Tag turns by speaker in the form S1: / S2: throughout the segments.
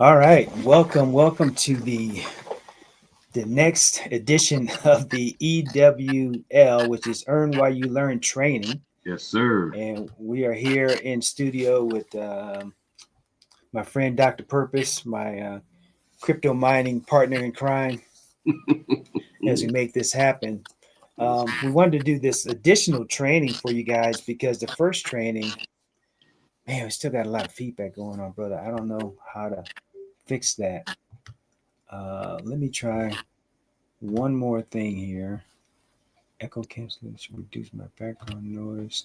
S1: All right, welcome to the next edition of the EWL, which is Earn While You Learn training,
S2: Yes, sir.
S1: and we are here in studio with my friend Dr. Purpose, my crypto mining partner in crime, as we make this happen. We wanted to do this additional training for you guys because the first training, man, we still got a lot of feedback going on, brother. I don't know how to fix that. Let me try one more thing here. Echo cancellation, reduce my background noise.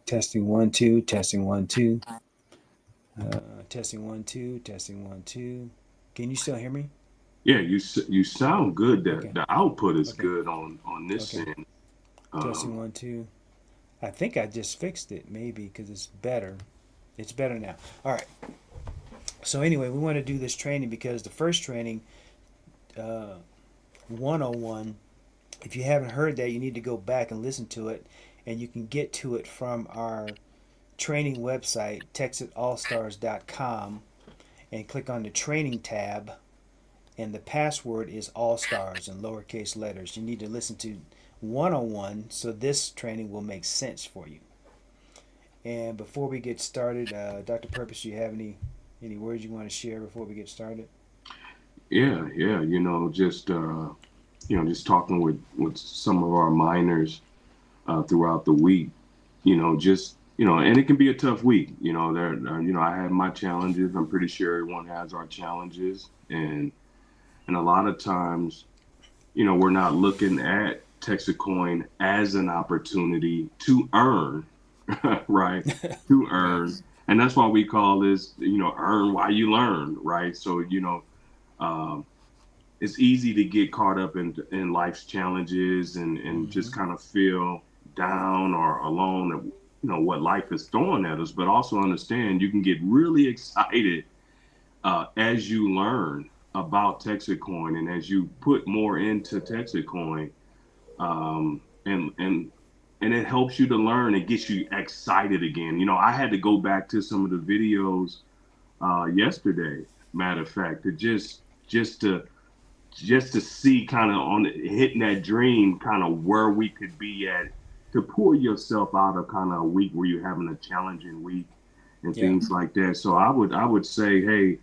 S1: Testing 1 2, testing 1 2, testing 1 2, testing 1 2. Can you still hear me?
S2: Yeah, you sound good. The
S1: Okay,
S2: the output is
S1: okay,
S2: good on this
S1: okay.
S2: end.
S1: Testing
S2: Um,
S1: 1 2. I think I just fixed it, maybe because it's better. It's better now. All right. So anyway, we want to do this training because the first training, uh, 101. If you haven't heard that, you need to go back and listen to it, and you can get to it from our training website, texitallstars.com, and click on the training tab, and the password is all stars in lowercase letters. You need to listen to 101 so this training will make sense for you. And before we get started, Dr. Purpose, do you have any words you want to share before we get started?
S2: yeah. Just talking with some of our miners throughout the week. And it can be a tough week. I have my challenges. I'm pretty sure everyone has our challenges, and a lot of times, we're not looking at Texacoin as an opportunity to earn, right? To
S1: Right.
S2: earn. And that's why we call this, earn while you learn, right? So, um, it's easy to get caught up in life's challenges and just
S1: Mm-hmm.
S2: kind of feel down or alone at, what life is throwing at us, but also understand you can get really excited as you learn about Texacoin and as you put more into Texacoin, and it helps you to learn. It gets you excited again. I had to go back to some of the videos yesterday. Matter of fact, just to just to see kind of on hitting that dream, kind of where we could be at to pull yourself out of kind of a week where you're having a challenging week and
S1: Yeah.
S2: things like that. So I would say, hey,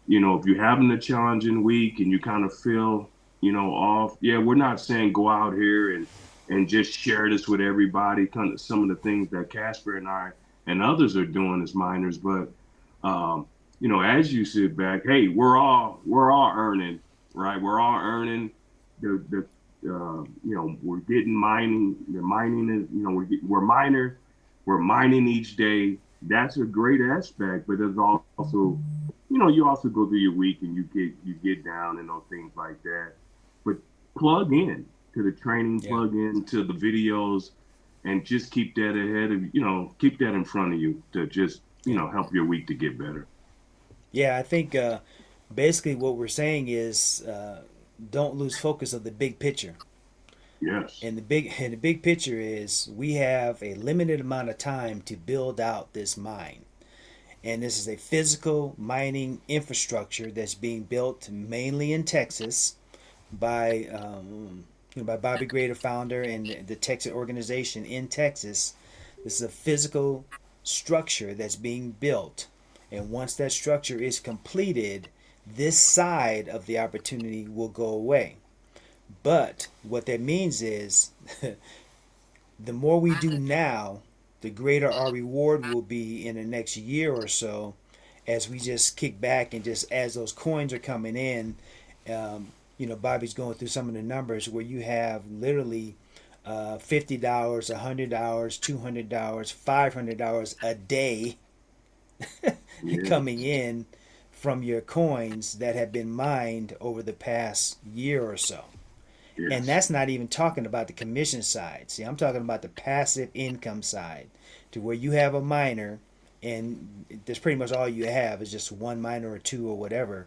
S2: if you're having a challenging week and you kind of feel, off, yeah, we're not saying go out here and just share this with everybody, kind of some of the things that Casper and I and others are doing as miners, but as you sit back, hey, we're all earning, right? We're all earning the we're getting mining. The mining is, we're miners. We're mining each day. That's a great aspect, but there's also, you also go through your week and you get down and those things like that. But plug in to the training,
S1: Yeah.
S2: plug in to the videos, and just keep that ahead of keep that in front of you to just
S1: Yeah.
S2: help your week to get better.
S1: Yeah. I think basically what we're saying is don't lose focus of the big picture.
S2: Yes.
S1: And the big picture is we have a limited amount of time to build out this mine. And this is a physical mining infrastructure that's being built mainly in Texas by by Bobby Gray, the founder, and the Texas organization in Texas. This is a physical structure that's being built, and once that structure is completed, this side of the opportunity will go away. But what that means is the more we do now, the greater our reward will be in the next year or so, as we just kick back and just as those coins are coming in. Bobby's going through some of the numbers where you have literally $50, $100, $200, $500 a day
S2: Yeah.
S1: coming in from your coins that have been mined over the past year or so. And
S2: Yes.
S1: that's not even talking about the commission side. See, I'm talking about the passive income side, to where you have a miner, and that's pretty much all you have is just one miner or two or whatever.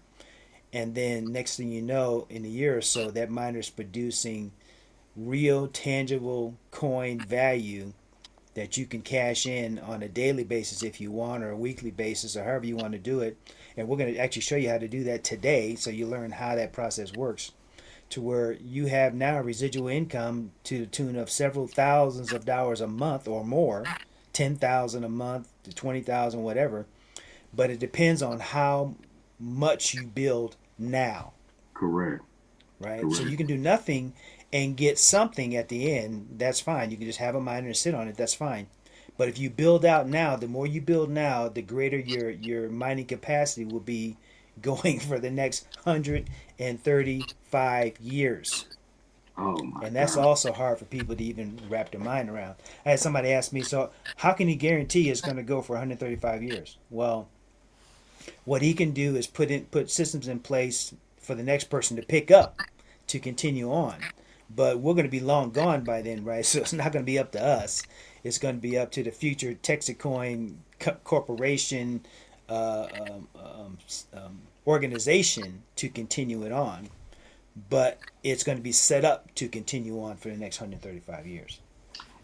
S1: And then next thing you know, in a year or so, that miner is producing real tangible coin value that you can cash in on a daily basis if you want, or a weekly basis, or however you want to do it. And we're going to actually show you how to do that today, so you learn how that process works, to where you have now residual income to the tune of several thousands of dollars a month or more, 10,000 a month to 20,000, whatever. But it depends on how much you build now,
S2: Correct.
S1: right? So
S2: Correct.
S1: you can do nothing and get something at the end. That's fine. You can just have a miner and sit on it. That's fine. But if you build out now, the more you build now, the greater your mining capacity will be going for the next 135 years.
S2: Oh my
S1: And that's
S2: God.
S1: also hard for people to even wrap their mind around. I had somebody ask me, so how can you guarantee it's going to go for 135 years? Well, what he can do is put systems in place for the next person to pick up to continue on. But we're going to be long gone by then, right? So it's not going to be up to us. It's going to be up to the future Texit Corporation uh, um, um, organization to continue it on. But it's going to be set up to continue on for the next 135 years.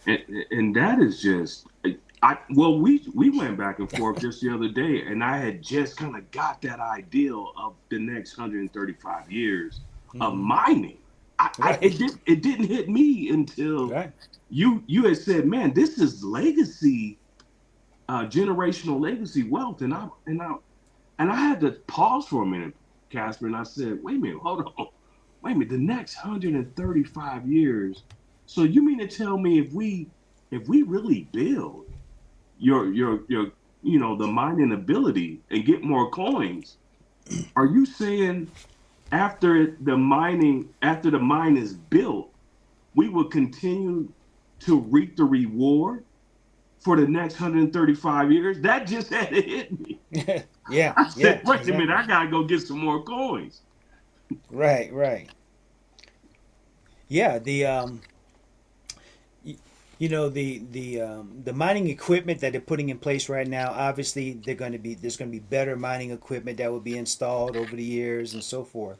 S2: And that is just well, we went back and forth just the other day, and I had just kind of got that ideal of the next 135 years of
S1: Mm-hmm.
S2: mining.
S1: Right,
S2: It didn't hit me until
S1: right.
S2: you had said, man, this is legacy, generational legacy wealth. And I had to pause for a minute, Casper, and I said, wait a minute, hold on. Wait a minute, the next 135 years. So you mean to tell me if we really build your the mining ability and get more coins, are you saying after the mine is built, we will continue to reap the reward for the next 135 years? That just had to hit me.
S1: Yeah,
S2: I
S1: yeah,
S2: said, wait a minute,
S1: exactly.
S2: I gotta go get some more coins.
S1: Right, right. Yeah, the mining equipment that they're putting in place right now. Obviously, there's going to be better mining equipment that will be installed over the years and so forth.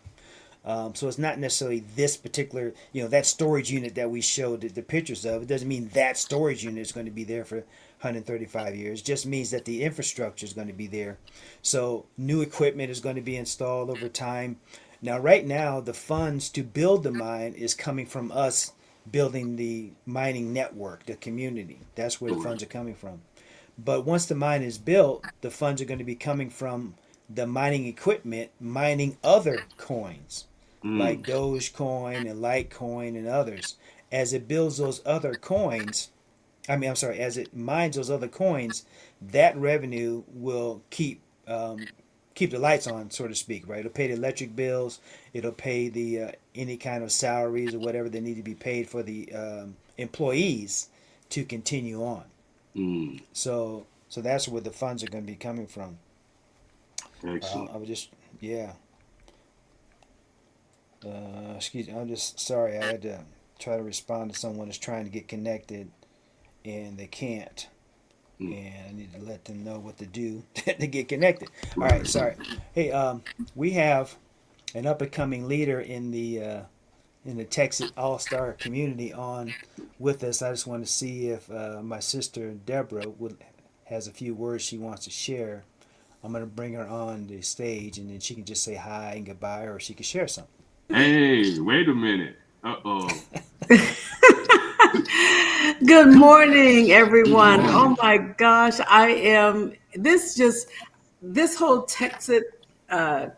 S1: So it's not necessarily this particular, that storage unit that we showed the pictures of. It doesn't mean that storage unit is going to be there for 135 years. It just means that the infrastructure is going to be there. So new equipment is going to be installed over time. Now, right now, the funds to build the mine is coming from us building the mining network, the community. That's where the
S2: Correct.
S1: funds are coming from. But once the mine is built, the funds are going to be coming from the mining equipment, mining other coins like
S2: Mm.
S1: Dogecoin and Litecoin and others. As it builds those other coins, I'm sorry, as it mines those other coins, that revenue will keep the lights on, so to speak, right? It'll pay the electric bills, it'll pay the any kind of salaries or whatever that need to be paid for the employees to continue on.
S2: Mm.
S1: So that's where the funds are going to be coming from.
S2: Excellent.
S1: I was just yeah. Excuse me. I'm just sorry. I had to try to respond to someone that's trying to get connected and they can't.
S2: Mm.
S1: And I need to let them know what to do to get connected. All right.
S2: Right.
S1: Sorry. Hey, we have an up and coming leader in the Texas All Star community on with us. I just want to see if my sister Deborah has a few words she wants to share. I'm going to bring her on the stage, and then she can just say hi and goodbye, or she can share something.
S2: Hey, wait a minute. Uh-oh.
S3: Good morning,
S2: Good
S3: everyone. Oh
S2: morning.
S3: my gosh, I am this whole Texas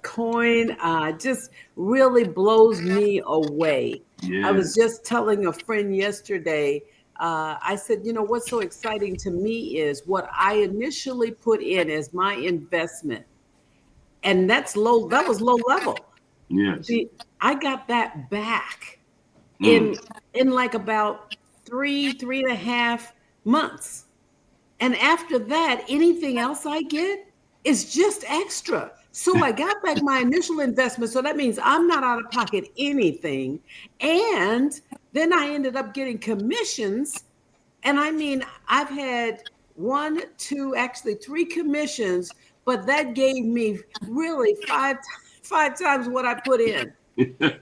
S3: coin just really blows me away. I was
S2: Yes.
S3: just telling a friend yesterday. I said, what's so exciting to me is what I initially put in as my investment, and that's low. That was low level.
S2: Yes.
S3: The I got that back
S2: Mm.
S3: in like about three and a half months. And after that, anything else I get is just extra. So I got back my initial investment. So that means I'm not out of pocket anything. And then I ended up getting commissions. And I mean, I've had one, two, actually three commissions, but that gave me really five times what I put in.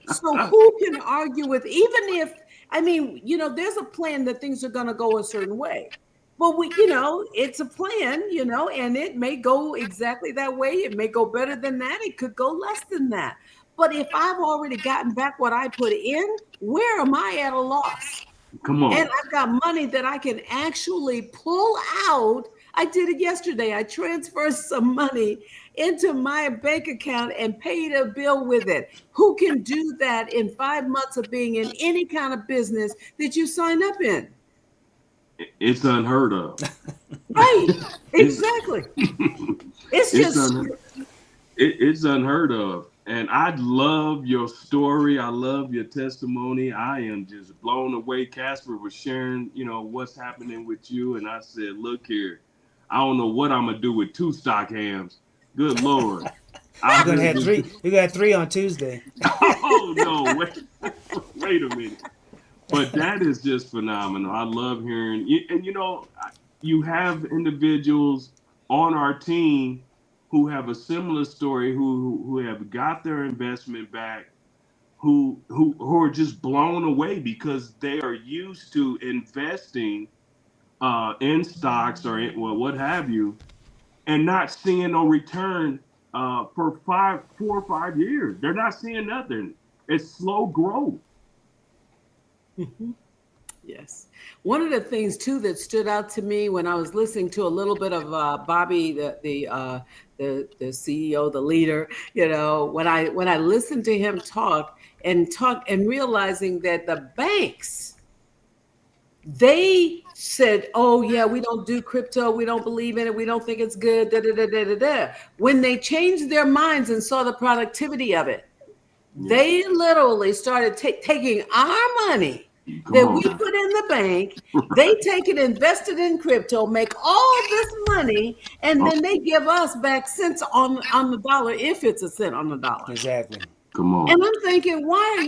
S3: So who can argue with, even if, I mean, there's a plan that things are going to go a certain way. But it's a plan, and it may go exactly that way. It may go better than that. It could go less than that. But if I've already gotten back what I put in, where am I at a loss?
S2: Come
S3: And
S2: on.
S3: I've got money that I can actually pull out. I did it yesterday. I transferred some money into my bank account and paid a bill with it. Who can do that in 5 months of being in any kind of business that you sign up in?
S2: It's unheard of.
S3: Right.
S2: It's
S3: Exactly. It's
S2: it's
S3: just,
S2: it's unheard of. And I love your story. I love your testimony. I am just blown away. Casper was sharing, what's happening with you. And I said, look here, I don't know what I'm gonna do with two stock hams. Good Lord.
S1: You're
S2: Out
S1: gonna
S2: here
S1: have
S2: just
S1: three. You got three on Tuesday.
S2: oh no, wait a minute. But that is just phenomenal. I love hearing and you have individuals on our team who have a similar story who have got their investment back, who are just blown away because they are used to investing in stocks or well, what have you, and not seeing no return for 4 or 5 years. They're not seeing nothing. It's slow growth.
S3: yes. One of the things too that stood out to me when I was listening to a little bit of Bobby, the CEO, the leader, when I listened to him talk and realizing that the banks, they said, "Oh yeah, we don't do crypto. We don't believe in it. We don't think it's good." Da, da, da, da, da, da. When they changed their minds and saw the productivity of it,
S2: Yeah,
S3: they literally started taking our money
S2: come
S3: that we
S2: on.
S3: put in the bank. They take it, invest it in crypto, make all this money, and
S2: Oh,
S3: then they give us back cents on the dollar if it's a cent on the dollar.
S1: Exactly.
S2: come
S3: And
S2: on.
S3: I'm thinking, why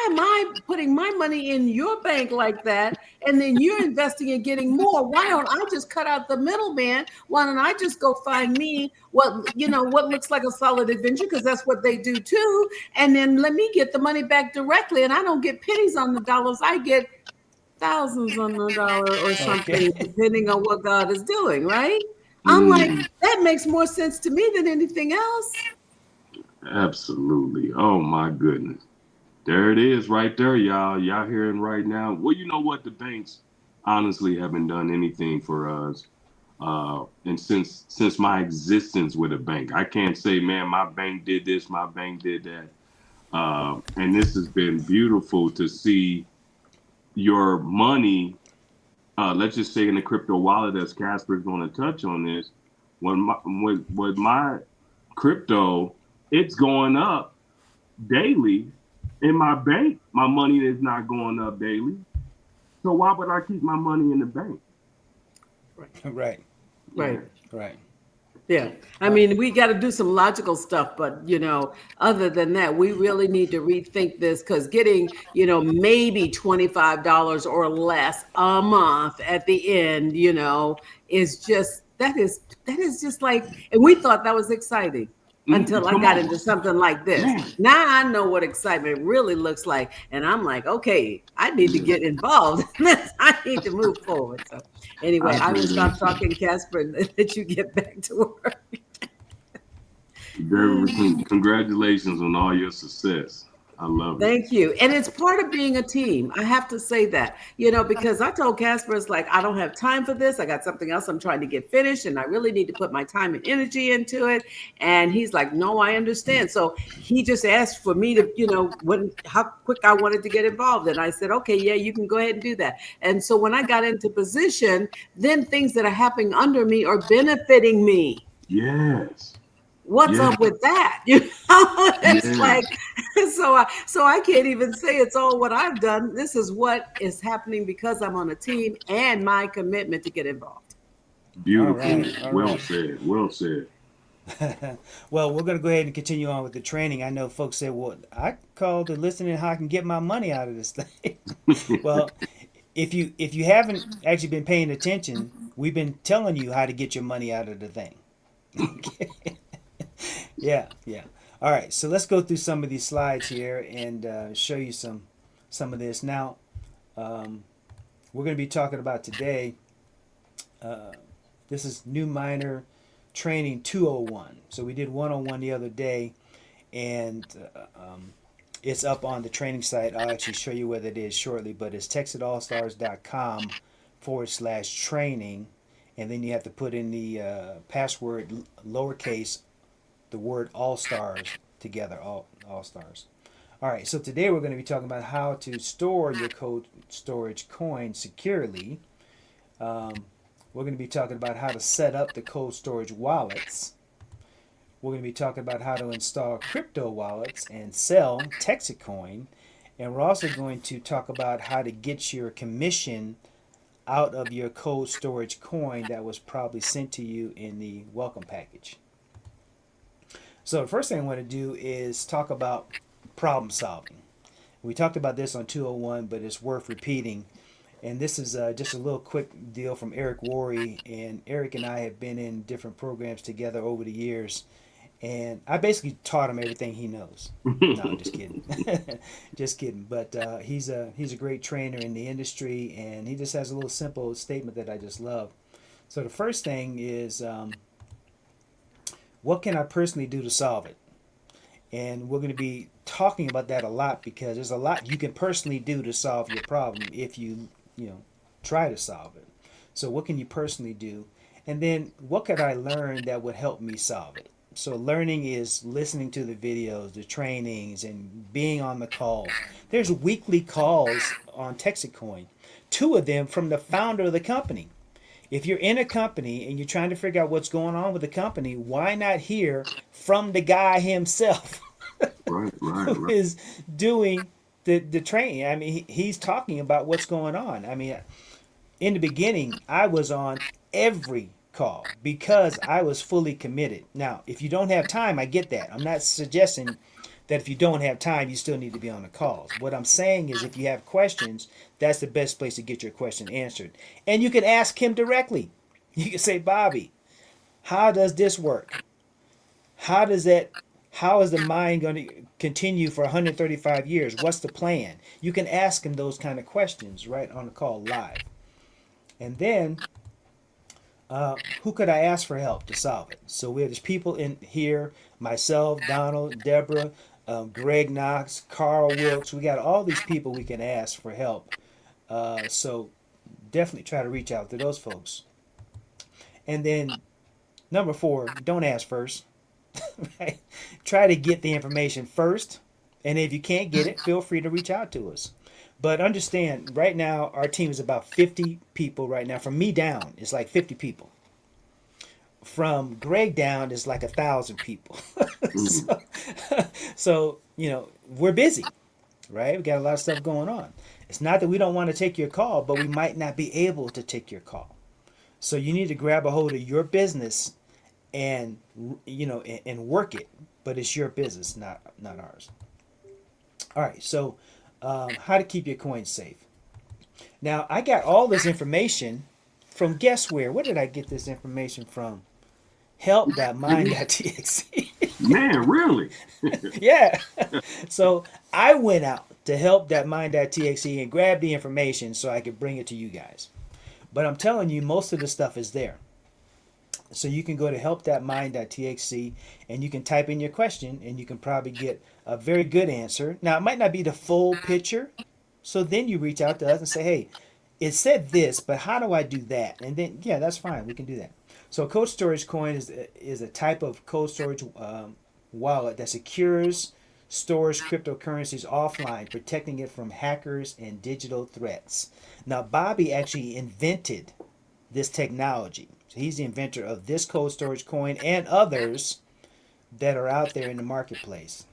S3: am I putting my money in your bank like that? And then you're investing and getting more. Why don't I just cut out the middleman? Why don't I just go find me what looks like a solid adventure? Because that's what they do too. And then let me get the money back directly. And I don't get pennies on the dollars. I get thousands on the dollar or
S1: Okay.
S3: something, depending on what God is doing, right? I'm like,
S2: Mm,
S3: that makes more sense to me than anything else.
S2: absolutely. Oh my goodness. There it is right there, y'all. Y'all hearing right now. Well, you know what? The banks honestly haven't done anything for us. And since my existence with a bank, I can't say, man, my bank did this, my bank did that. And this has been beautiful to see your money, let's just say in the crypto wallet, as Casper is going to touch on this. With my crypto, it's going up daily. In my bank, my money is not going up daily. So why would I keep my money in the bank?
S1: Right.
S2: Yeah.
S3: Right.
S1: Right.
S3: Yeah. I
S1: All right.
S3: mean, we got to do some logical stuff, but other than that, we really need to rethink this because getting, maybe $25 or less a month at the end, is just that is just like, and we thought that was exciting until I
S2: Come
S3: got
S2: on,
S3: into something like this.
S2: man.
S3: Now I know what excitement really looks like. And I'm like, okay, I need to
S2: Yeah,
S3: get involved in this. I need to move forward. So anyway,
S2: I
S3: I will
S2: hear
S3: stop
S2: that.
S3: talking, Casper, and let you get back to work.
S2: Congratulations on all your success. I love it.
S3: Thank you. And it's part of being a team. I have to say that, because I told Casper, it's like, I don't have time for this. I got something else I'm trying to get finished, and I really need to put my time and energy into it. And he's like, no, I understand. So he just asked for me to, how quick I wanted to get involved. And I said, okay, yeah, you can go ahead and do that. And so when I got into position, then things that are happening under me are benefiting me.
S2: Yes.
S3: What's
S2: Yes.
S3: up with that? It's like,
S2: Yes.
S3: so I can't even say it's all what I've done. This is what is happening because I'm on a team and my commitment to get involved.
S1: All
S2: Beautiful.
S1: right. All
S2: Well
S1: right.
S2: said. Well said.
S1: Well, we're going to go ahead and continue on with the training. I know folks say, well, I called to listen and how I can get my money out of this thing. Well, if you haven't actually been paying attention, we've been telling you how to get your money out of the thing. Yeah, yeah. All right, so let's go through some of these slides here and show you some of this. Now, we're going to be talking about today This is New Miner Training 201. So we did 101 the other day, and it's up on the training site. I'll actually show you where that is shortly, but it's texitallstars.com/training, and then you have to put in the password lowercase, the word all stars together, all stars. All right, so today we're going to be talking about how to store your cold storage coin securely. We're going to be talking about how to set up the cold storage wallets. We're going to be talking about how to install crypto wallets and sell Texit coin. And we're also going to talk about how to get your commission out of your cold storage coin that was probably sent to you in the welcome package. So the first thing I want to do is talk about problem solving. We talked about this on 201, but it's worth repeating. And this is just a little quick deal from Eric Worre. And Eric and I have been in different programs together over the years. And I basically taught him everything he knows. No, I'm just kidding. Just kidding. But he's a great trainer in the industry, and he just has a little simple statement that I just love. So the first thing is, what can I personally do to solve it? And we're going to be talking about that a lot because there's a lot you can personally do to solve your problem if you try to solve it. So what can you personally do? And then what could I learn that would help me solve it? So learning is listening to the videos, the trainings, and being on the calls. There's weekly calls on Texit Coin, 2 of them from the founder of the company. If you're in a company and you're trying to figure out what's going on with the company, why not hear from the guy himself who is doing the training? I mean, he's talking about what's going on. I mean, in the beginning, I was on every call because I was fully committed. Now, if you don't have time, I get that. I'm not suggesting that if you don't have time, you still need to be on the calls. What I'm saying is if you have questions, that's the best place to get your question answered. And you can ask him directly. You can say, Bobby, how does this work? How is the mine going to continue for 135 years? What's the plan? You can ask him those kind of questions right on the call live. And then who could I ask for help to solve it? So there's people in here, myself, Donald, Deborah, Greg Knox, Carl Wilkes. We got all these people we can ask for help. So definitely try to reach out to those folks. And then number 4, don't ask first. Right? Try to get the information first. And if you can't get it, feel free to reach out to us. But understand, right now, our team is about 50 people right now. From me down, it's like 50 people. From Greg down, it's like 1,000 people. so, we're busy, right? We got a lot of stuff going on. It's not that we don't want to take your call, but we might not be able to take your call. So you need to grab a hold of your business and, and work it. But it's your business, not ours. All right, so how to keep your coins safe. Now, I got all this information from guess where? Where did I get this information from? Help.mine.txt.
S2: Man, really?
S1: Yeah. So I went out to help.mine.txt and grabbed the information so I could bring it to you guys. But I'm telling you, most of the stuff is there. So you can go to help.mine.txt and you can type in your question and you can probably get a very good answer. Now, it might not be the full picture. So then you reach out to us and say, hey, it said this, but how do I do that? And then, yeah, that's fine. We can do that. So cold storage coin is a type of cold storage wallet that secures, stores cryptocurrencies offline, protecting it from hackers and digital threats. Now, Bobby actually invented this technology. So he's the inventor of this cold storage coin and others that are out there in the marketplace.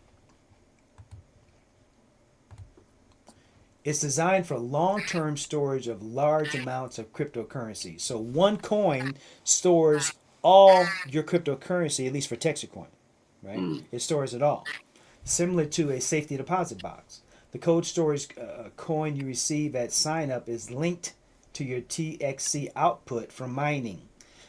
S1: It's designed for long-term storage of large amounts of cryptocurrency. So one coin stores all your cryptocurrency, at least for Texit coin, right? It stores it all. Similar to a safety deposit box. The cold storage coin you receive at sign up is linked to your TXC output from mining.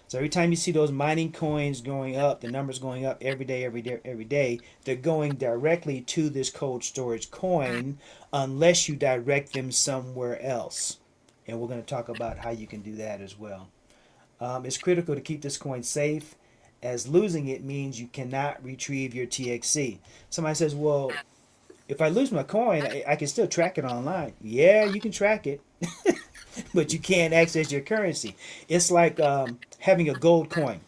S1: So every time you see those mining coins going up, the numbers going up every day, they're going directly to this cold storage coin unless you direct them somewhere else. And we're going to talk about how you can do that as well. It's critical to keep this coin safe, as losing it means you cannot retrieve your TXC. Somebody says, well, if I lose my coin, I can still track it online. Yeah, you can track it, but you can't access your currency. It's like having a gold coin,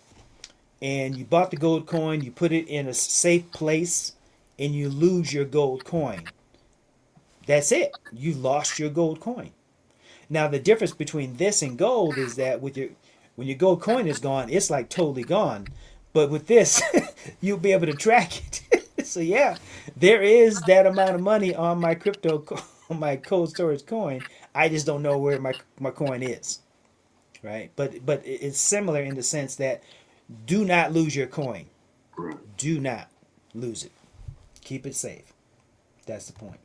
S1: and you bought the gold coin, you put it in a safe place, and you lose your gold coin. That's it. You lost your gold coin. Now the difference between this and gold is that when your gold coin is gone, it's like totally gone. But with this, you'll be able to track it. So yeah, there is that amount of money on my on my cold storage coin. I just don't know where my coin is, right? But it's similar in the sense that do not lose your coin. Do not lose it. Keep it safe. That's the point.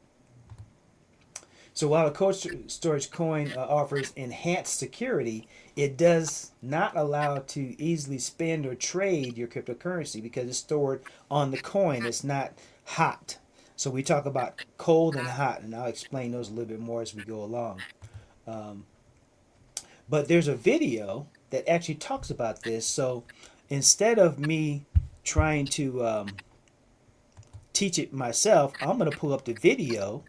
S1: So while a cold storage coin offers enhanced security, it does not allow to easily spend or trade your cryptocurrency because it's stored on the coin. It's not hot. So we talk about cold and hot, and I'll explain those a little bit more as we go along. But there's a video that actually talks about this. So instead of me trying to teach it myself, I'm going to pull up the video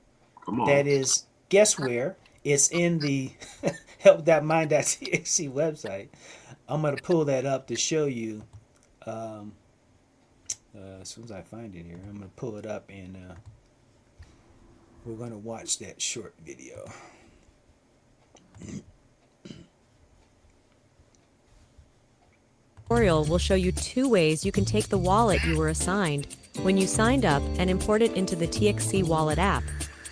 S1: that is, guess where? It's in the help.mind.txt website. I'm going to pull that up to show you. As soon as I find it here, I'm going to pull it up and we're going to watch that short video.
S4: Tutorial will show you 2 ways you can take the wallet you were assigned when you signed up and import it into the TXC Wallet app,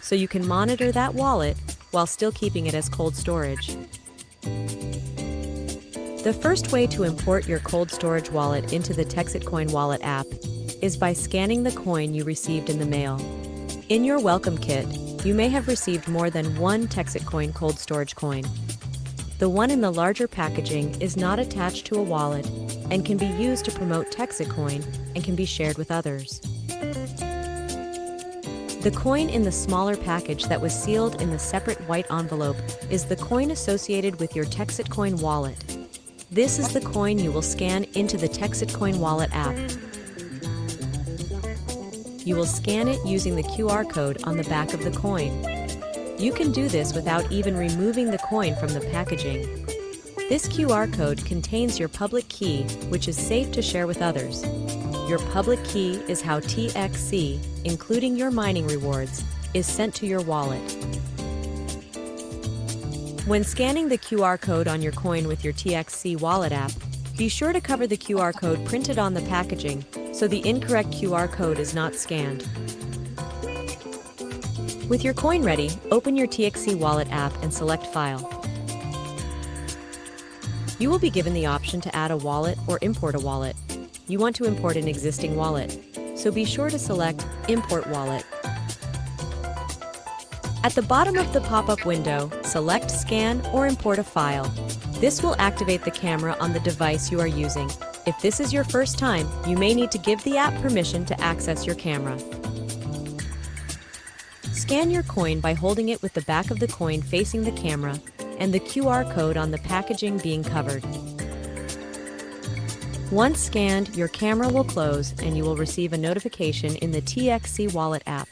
S4: so you can monitor that wallet while still keeping it as cold storage. The first way to import your cold storage wallet into the Texit Coin Wallet app is by scanning the coin you received in the mail. In your welcome kit, you may have received more than one Texit Coin cold storage coin. The one in the larger packaging is not attached to a wallet and can be used to promote Texit Coin and can be shared with others. The coin in the smaller package that was sealed in the separate white envelope is the coin associated with your Texit Coin wallet. This is the coin you will scan into the Texit Coin Wallet app. You will scan it using the QR code on the back of the coin. You can do this without even removing the coin from the packaging. This QR code contains your public key, which is safe to share with others. Your public key is how TXC, including your mining rewards, is sent to your wallet. When scanning the QR code on your coin with your TXC Wallet app, be sure to cover the QR code printed on the packaging so the incorrect QR code is not scanned. With your coin ready, open your TXC Wallet app and select File. You will be given the option to add a wallet or import a wallet. You want to import an existing wallet, so be sure to select Import Wallet. At the bottom of the pop-up window, select Scan or Import a File. This will activate the camera on the device you are using. If this is your first time, you may need to give the app permission to access your camera. Scan your coin by holding it with the back of the coin facing the camera and the QR code on the packaging being covered. Once scanned, your camera will close and you will receive a notification in the TXC Wallet app,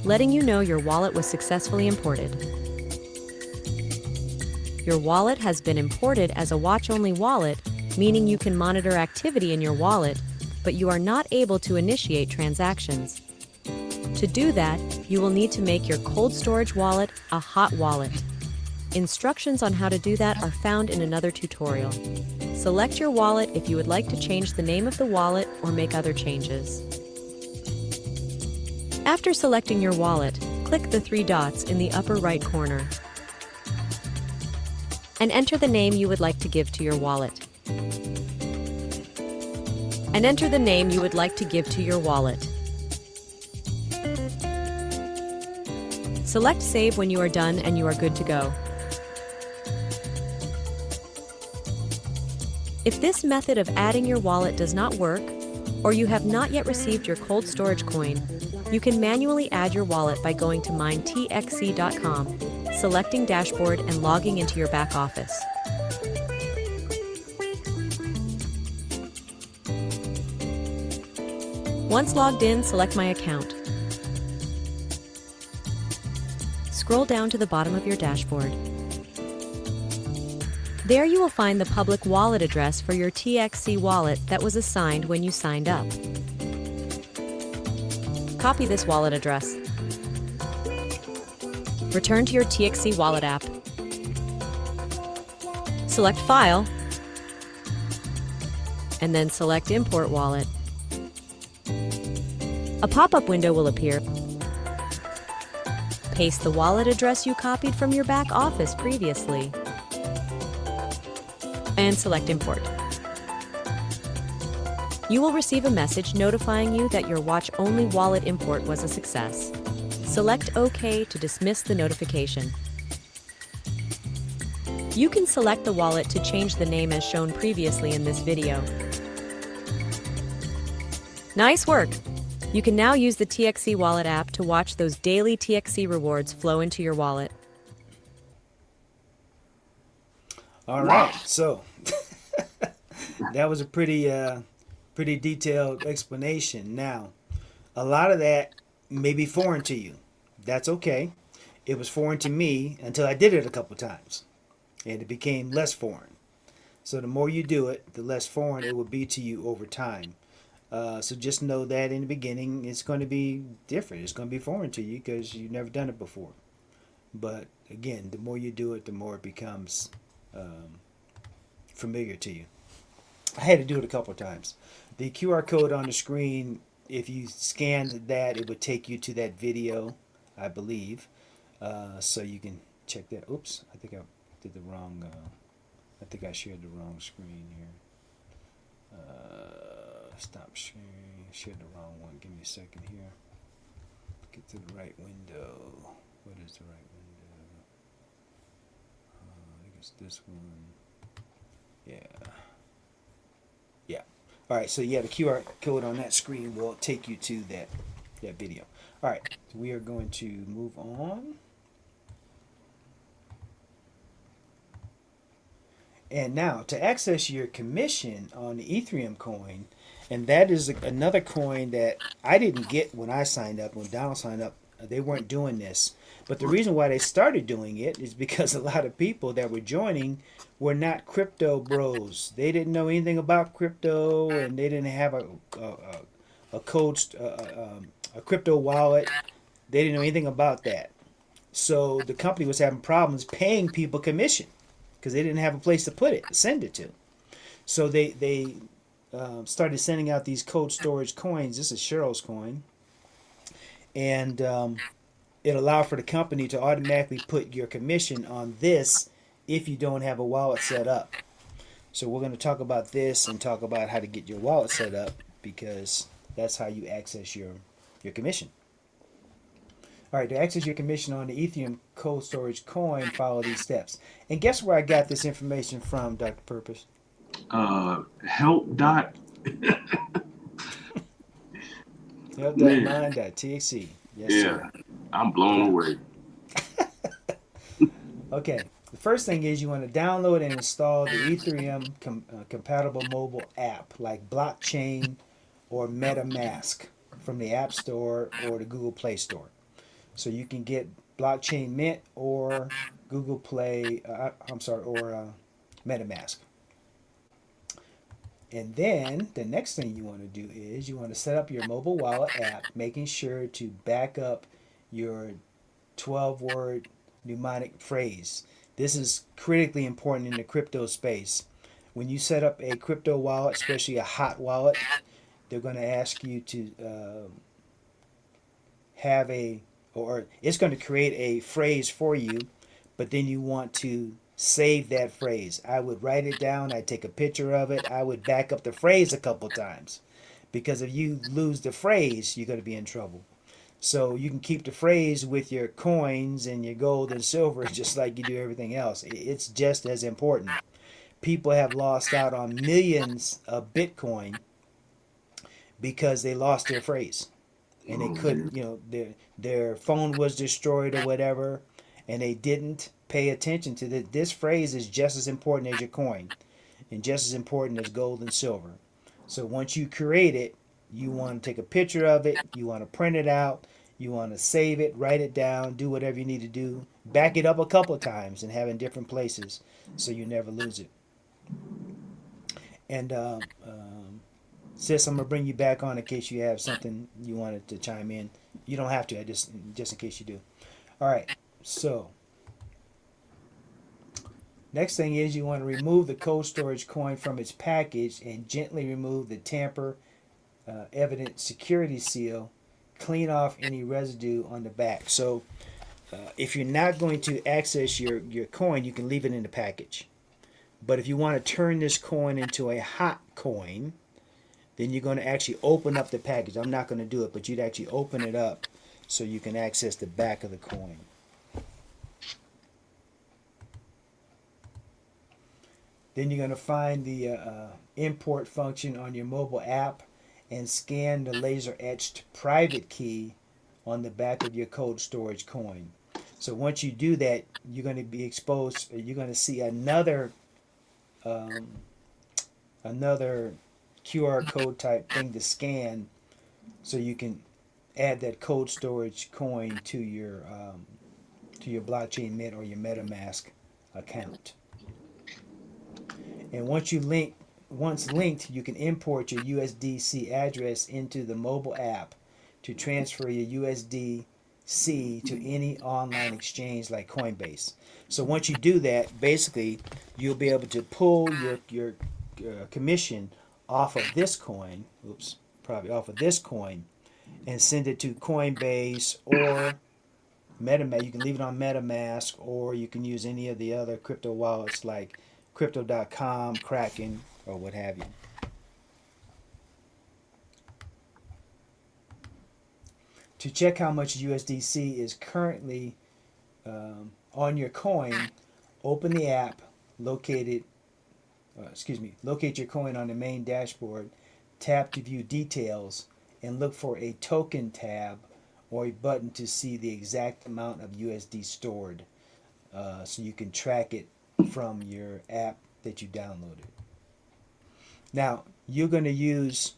S4: letting you know your wallet was successfully imported. Your wallet has been imported as a watch-only wallet, meaning you can monitor activity in your wallet, but you are not able to initiate transactions. To do that, you will need to make your cold storage wallet a hot wallet. Instructions on how to do that are found in another tutorial. Select your wallet if you would like to change the name of the wallet or make other changes. After selecting your wallet, click the 3 dots in the upper right corner and enter the name you would like to give to your wallet. And enter the name you would like to give to your wallet. Select Save when you are done and you are good to go. If this method of adding your wallet does not work, or you have not yet received your cold storage coin, you can manually add your wallet by going to mindtxc.com, selecting Dashboard and logging into your back office. Once logged in, select My Account. Scroll down to the bottom of your dashboard. There you will find the public wallet address for your TXC wallet that was assigned when you signed up. Copy this wallet address. Return to your TXC wallet app. Select File, and then select Import Wallet. A pop-up window will appear. Paste the wallet address you copied from your back office previously, and select Import. You will receive a message notifying you that your watch-only wallet import was a success. Select OK to dismiss the notification. You can select the wallet to change the name as shown previously in this video. Nice work! You can now use the TXC Wallet app to watch those daily TXC rewards flow into your wallet.
S1: All right, so that was a pretty detailed explanation. Now, a lot of that may be foreign to you. That's okay. It was foreign to me until I did it a couple times, and it became less foreign. So the more you do it, the less foreign it will be to you over time. So just know that in the beginning, it's going to be different. It's going to be foreign to you because you've never done it before. But again, the more you do it, the more it becomes familiar to you. I had to do it a couple of times. The QR code on the screen, if you scanned that, it would take you to that video, I believe. So you can check that. Oops, I think I did the wrong, I think I shared the wrong screen here. Stop sharing, shared the wrong one. Give me a second here. Get to the right window. What is the right window? I think it's this one. Yeah. Yeah. All right. So yeah, the QR code on that screen will take you to that video. All right. So we are going to move on. And now to access your commission on the Ethereum coin, and that is another coin that I didn't get when I signed up. When Donald signed up, they weren't doing this. But the reason why they started doing it is because a lot of people that were joining were not crypto bros. They didn't know anything about crypto, and they didn't have a code, a crypto wallet. They didn't know anything about that. So the company was having problems paying people commission because they didn't have a place to put it, send it to. So they started sending out these cold storage coins. This is Cheryl's coin. And it allowed for the company to automatically put your commission on this if you don't have a wallet set up. So we're going to talk about this and talk about how to get your wallet set up, because that's how you access your commission. All right, to access your commission on the Ethereum cold storage coin, follow these steps. And guess where I got this information from, Dr. Purpose?
S2: Help dot.
S1: Help.mine.txt. Yes,
S2: Yeah,
S1: sir.
S2: I'm blown away.
S1: Okay, the first thing is you want to download and install the Ethereum compatible mobile app like Blockchain or MetaMask from the App Store or the Google Play Store. So you can get Blockchain Mint or Google Play, or MetaMask. And then the next thing you want to do is you want to set up your mobile wallet app, making sure to back up your 12-word mnemonic phrase. This is critically important in the crypto space. When you set up a crypto wallet, especially a hot wallet, they're going to ask you to it's going to create a phrase for you, but then you want to save that phrase. I would write it down. I'd take a picture of it. I would back up the phrase a couple times, because if you lose the phrase, you're going to be in trouble. So you can keep the phrase with your coins and your gold and silver just like you do everything else. It's just as important. People have lost out on millions of Bitcoin because they lost their phrase. And they couldn't, their phone was destroyed or whatever, and they didn't pay attention to that. This phrase is just as important as your coin and just as important as gold and silver. So once you create it, You want to take a picture of it, you want to print it out, you want to save it, write it down, do whatever you need to do. Back it up a couple of times and have it in different places so you never lose it. And sis, I'm gonna bring you back on in case you have something you wanted to chime in. You don't have to. I just in case you do. All right. So next thing is you want to remove the cold storage coin from its package and gently remove the tamper evident security seal. Clean off any residue on the back. So if you're not going to access your coin, you can leave it in the package. But if you want to turn this coin into a hot coin, then you're going to actually open up the package. I'm not going to do it, but you'd actually open it up so you can access the back of the coin. Then you're going to find the import function on your mobile app and scan the laser etched private key on the back of your cold storage coin. So once you do that, you're going to be exposed, you're going to see another QR code type thing to scan so you can add that cold storage coin to your blockchain mint or your MetaMask account. And once linked, you can import your USDC address into the mobile app to transfer your USDC to any online exchange like Coinbase. So once you do that, basically you'll be able to pull your commission off of this coin, and send it to Coinbase or MetaMask. You can leave it on MetaMask, or you can use any of the other crypto wallets like Crypto.com, Kraken, or what have you. To check how much USDC is currently on your coin, open the app, locate your coin on the main dashboard, tap to view details, and look for a token tab or a button to see the exact amount of USD stored, so you can track it from your app that you downloaded. Now, you can use,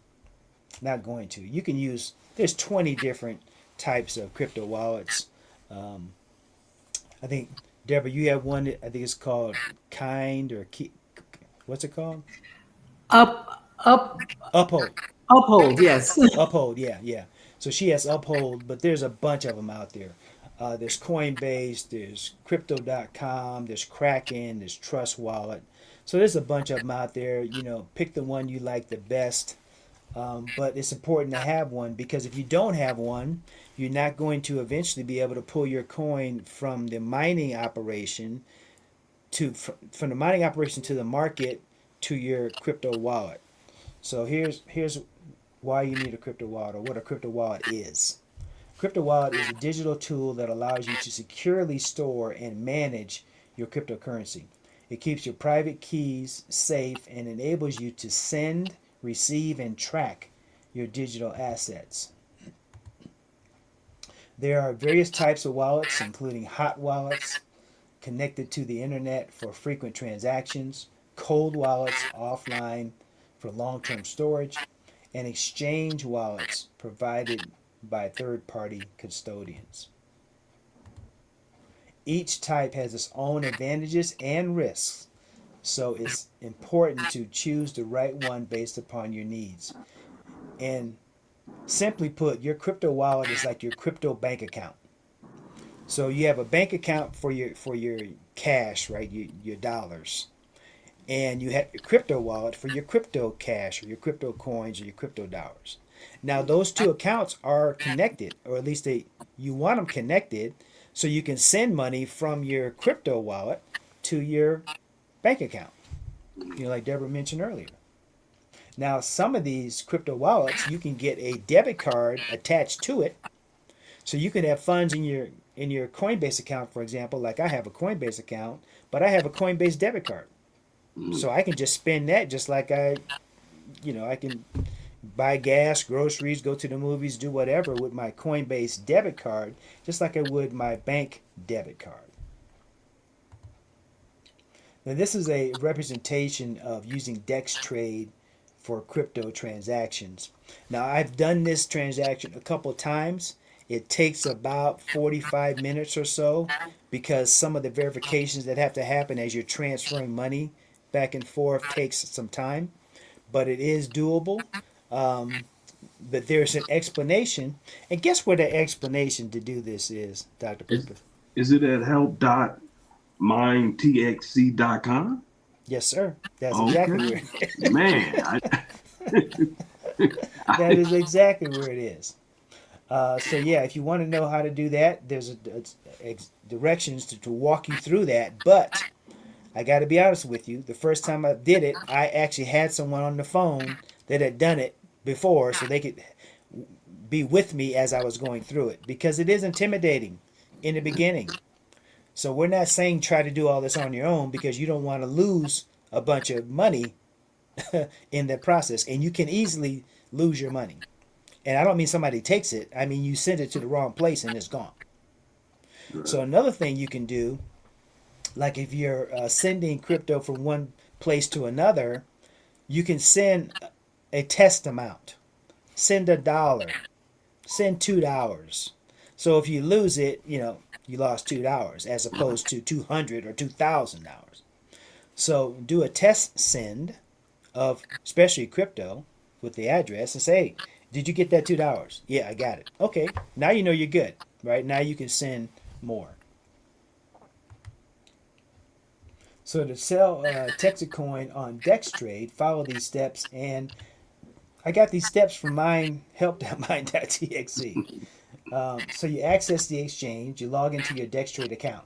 S1: there's 20 different types of crypto wallets. I think, Deborah, you have one that I think it's called what's it called? Uphold.
S3: Uphold, yes.
S1: Uphold, yeah. So she has Uphold, but there's a bunch of them out there. There's Coinbase, there's Crypto.com, there's Kraken, there's Trust Wallet. So there's a bunch of them out there. Pick the one you like the best. But it's important to have one, because if you don't have one, you're not going to eventually be able to pull your coin from the mining operation to the market to your crypto wallet. So here's why you need a crypto wallet, or what a crypto wallet is. Crypto wallet is a digital tool that allows you to securely store and manage your cryptocurrency. It keeps your private keys safe and enables you to send, receive, and track your digital assets. There are various types of wallets, including hot wallets connected to the internet for frequent transactions, cold wallets offline for long-term storage, and exchange wallets provided by third-party custodians. Each type has its own advantages and risks, so it's important to choose the right one based upon your needs. And simply put, your crypto wallet is like your crypto bank account. So you have a bank account for your cash, right? Your dollars. And you have your crypto wallet for your crypto cash or your crypto coins or your crypto dollars. Now those two accounts are connected, or at least you want them connected, so you can send money from your crypto wallet to your bank account, like Deborah mentioned earlier. Now, some of these crypto wallets, you can get a debit card attached to it, so you can have funds in your Coinbase account, for example. Like I have a Coinbase account, but I have a Coinbase debit card, so I can just spend that just like I can buy gas, groceries, go to the movies, do whatever with my Coinbase debit card, just like I would my bank debit card. Now, this is a representation of using DexTrade for crypto transactions. Now, I've done this transaction a couple times. It takes about 45 minutes or so because some of the verifications that have to happen as you're transferring money back and forth takes some time, but it is doable. Um, but there's an explanation, and guess where the explanation to do this is, Dr.
S2: Is,
S1: Perkins?
S2: is it at help.mindtxc.com?
S1: Yes, sir. That's
S2: Okay.
S1: exactly where
S2: Man,
S1: that
S2: I,
S1: is exactly where it is. So yeah, if you want to know how to do that, there's directions to walk you through that. But I got to be honest with you. The first time I did it, I actually had someone on the phone that had done it before, so they could be with me as I was going through it because it is intimidating in the beginning. So we're not saying try to do all this on your own because you don't want to lose a bunch of money in that process, and you can easily lose your money. And I don't mean somebody takes it. I mean you send it to the wrong place and it's gone. So
S2: right.
S1: another thing you can do, like if you're sending crypto from one place to another, you can send a test amount. Send $1. Send $2. So if you lose it, you lost $2 as opposed to 200 or $2,000. So do a test send of especially crypto with the address and say, hey, did you get that $2? Yeah, I got it. Okay, now you know you're good, right? Now you can send more. So to sell Texit coin on Dextrade, follow these steps, and I got these steps from mine help.mine.txt. So you access the exchange, you log into your Dextrade account.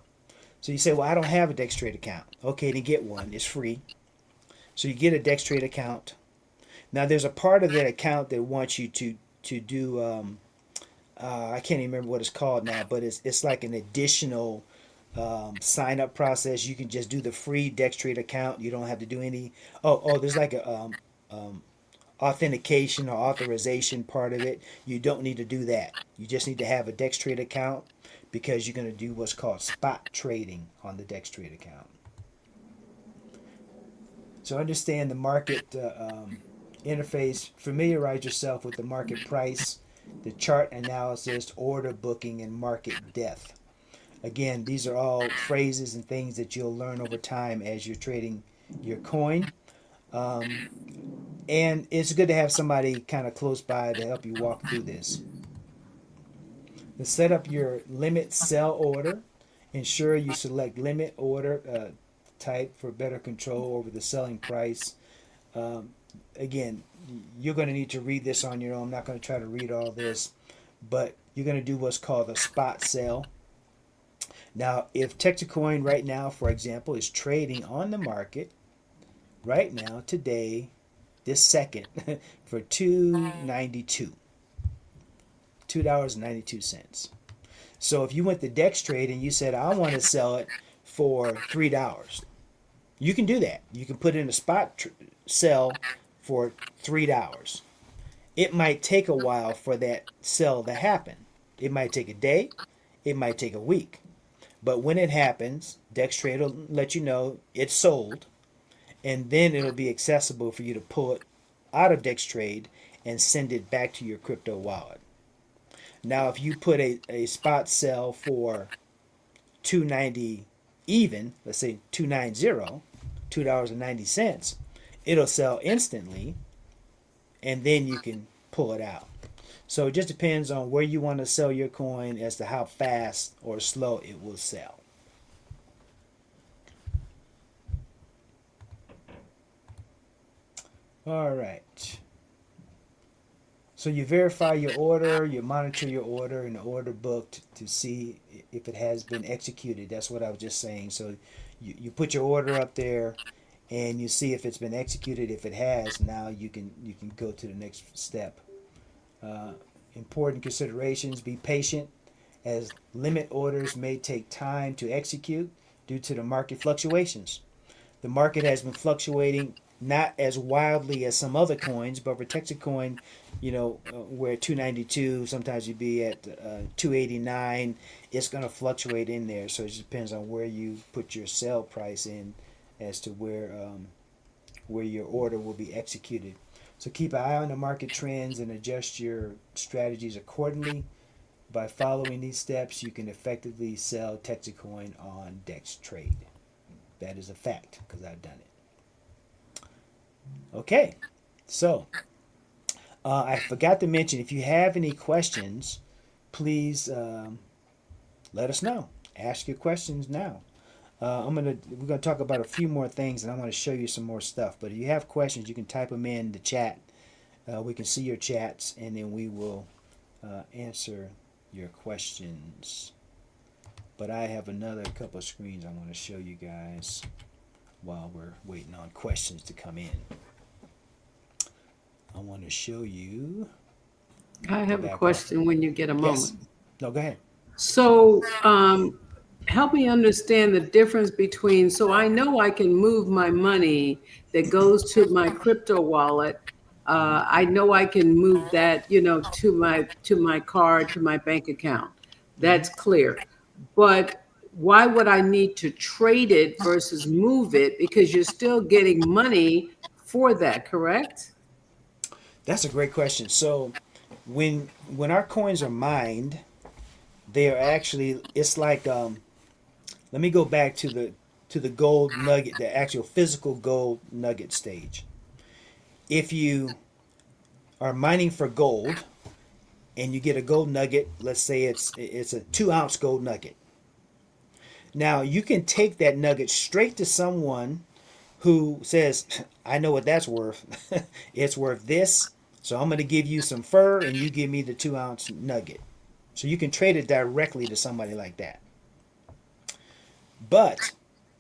S1: So you say, well, I don't have a Dextrade account. Okay, to get one, it's free. So you get a Dextrade account. Now there's a part of that account that wants you to do. I can't even remember what it's called now, but it's like an additional sign up process. You can just do the free Dextrade account. You don't have to do any. There's like a authentication or authorization part of it. You don't need to do that. You just need to have a Dextrade account because you're going to do what's called spot trading on the Dextrade account. So understand the market interface. Familiarize yourself with the market price, the chart analysis, order booking, and market depth. Again, these are all phrases and things that you'll learn over time as you're trading your coin. Um, and it's good to have somebody kind of close by to help you walk through this. To set up your limit sell order, ensure you select limit order type for better control over the selling price. Um, Again, you're going to need to read this on your own. I'm not going to try to read all this, but you're going to do what's called a spot sell. Now, if Texacoin right now, for example, is trading on the market right now, today, this second, for $2.92. $2.92. So if you went to Dextrade and you said, I want to sell it for $3, you can do that. You can put in a spot sell for $3. It might take a while for that sell to happen. It might take a day. It might take a week. But when it happens, Dextrade will let you know it's sold, and then it'll be accessible for you to pull it out of Dextrade and send it back to your crypto wallet. Now, if you put a spot sell for 290 even, let's say 290, $2.90, it'll sell instantly, and then you can pull it out. So it just depends on where you want to sell your coin as to how fast or slow it will sell. All right. So you verify your order, you monitor your order in the order book to see if it has been executed. That's what I was just saying. So you put your order up there and you see if it's been executed. If it has, now you can go to the next step. Important considerations: be patient, as limit orders may take time to execute due to the market fluctuations. The market has been fluctuating not as wildly as some other coins, but for Texas coin, where 292, sometimes you'd be at 289. It's going to fluctuate in there, so it just depends on where you put your sell price in, as to where your order will be executed. So keep an eye on the market trends and adjust your strategies accordingly. By following these steps, you can effectively sell Texit coin on Dex Trade. That is a fact because I've done it. Okay, so I forgot to mention, if you have any questions, please let us know. Ask your questions now. We're gonna talk about a few more things, and I'm gonna show you some more stuff. But if you have questions, you can type them in the chat. We can see your chats, and then we will answer your questions. But I have another couple of screens I want to show you guys while we're waiting on questions to come in. I want to show you.
S3: I have a question when you get a moment.
S1: Yes. No, go ahead.
S3: So, help me understand the difference between, so I know I can move my money that goes to my crypto wallet. I know I can move that, to my card, to my bank account. That's clear. But why would I need to trade it versus move it? Because you're still getting money for that, correct?
S1: That's a great question. So when our coins are mined, they are actually, it's like let me go back to the gold nugget, the actual physical gold nugget stage. If you are mining for gold and you get a gold nugget, let's say it's a 2-ounce gold nugget. Now you can take that nugget straight to someone who says, I know what that's worth. It's worth this, so I'm going to give you some fur and you give me the 2-ounce nugget. So you can trade it directly to somebody like that. But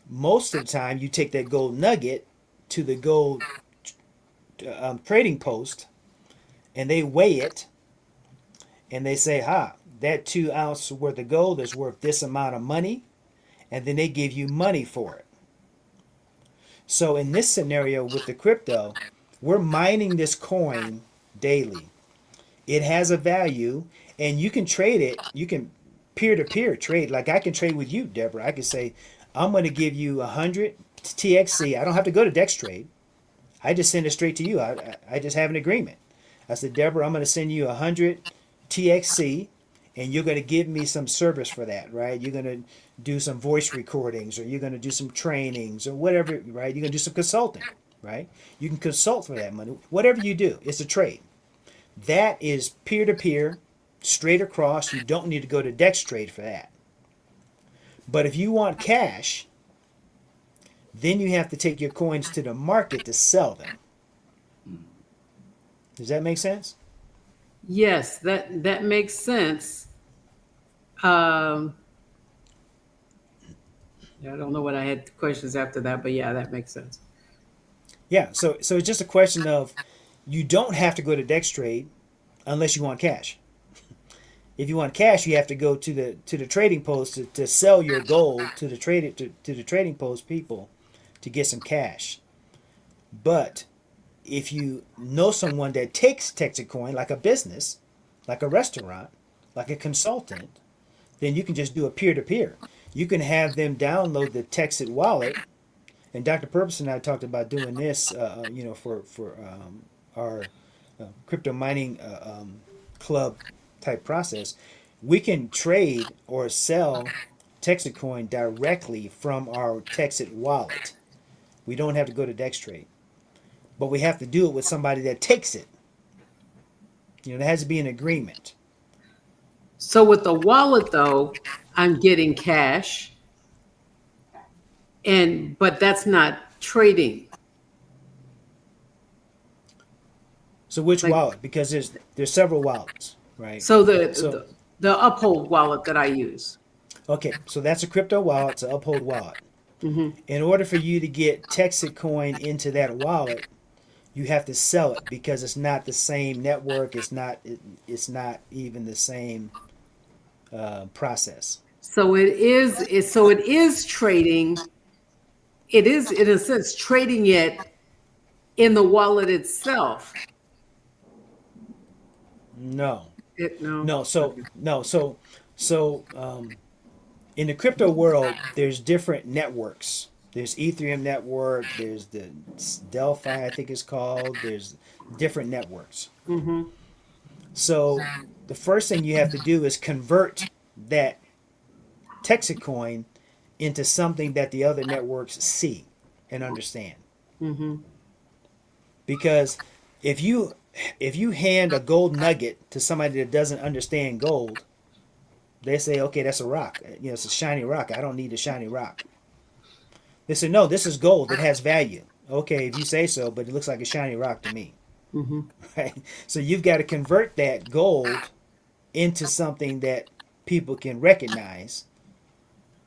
S1: most of the time, you take that gold nugget to the gold trading post, and they weigh it, and they say, that 2-ounce worth of gold is worth this amount of money, and then they give you money for it. So in this scenario with the crypto, we're mining this coin daily. It has a value, and you can trade it. You can peer-to-peer trade. Like I can trade with you, Deborah. I can say, I'm going to give you 100 TXC. I don't have to go to DexTrade. I just send it straight to you. I just have an agreement. I said, Deborah, I'm going to send you 100 TXC, and you're going to give me some service for that, right? You're going to do some voice recordings, or you're going to do some trainings, or whatever, right? You're going to do some consulting, right? You can consult for that money. Whatever you do, it's a trade. That is peer-to-peer, straight across. You don't need to go to DexTrade for that. But if you want cash, then you have to take your coins to the market to sell them. Does that make sense?
S3: Yes, that makes sense. I don't know what I had questions after that, but yeah, that makes sense.
S1: Yeah, so it's just a question of, you don't have to go to DexTrade unless you want cash. If you want cash, you have to go to the trading post to sell your gold to the trading post people to get some cash. But if you know someone that takes Texit coin, like a business, like a restaurant, like a consultant, then you can just do a peer-to-peer. You can have them download the Texit wallet, and Dr. Purpose and I talked about doing this, for our crypto mining club type process. We can trade or sell Texit coin directly from our Texit wallet. We don't have to go to DexTrade, but we have to do it with somebody that takes it. There has to be an agreement.
S3: So with the wallet, though, I'm getting cash, but that's not trading.
S1: So which wallet? Because there's several wallets, right?
S3: So the Uphold wallet that I use.
S1: Okay, so that's a crypto wallet. It's an Uphold wallet.
S3: Mm-hmm.
S1: In order for you to get Texit coin into that wallet, you have to sell it because it's not the same network. It's not even the same process.
S3: So it is trading. It is, in a sense, trading it in the wallet itself.
S1: No.
S3: No.
S1: So in the crypto world, there's different networks There's Ethereum network. There's the Delphi, I think it's called. There's different networks.
S3: Mm-hmm.
S1: So the first thing you have to do is convert that Texit coin into something that the other networks see and understand.
S3: Mm-hmm.
S1: Because if you hand a gold nugget to somebody that doesn't understand gold, they say, okay, that's a rock. It's a shiny rock. I don't need a shiny rock. They say, no, this is gold. It has value. Okay, if you say so, but it looks like a shiny rock to me.
S3: Mm-hmm.
S1: Right? So you've got to convert that gold into something that people can recognize,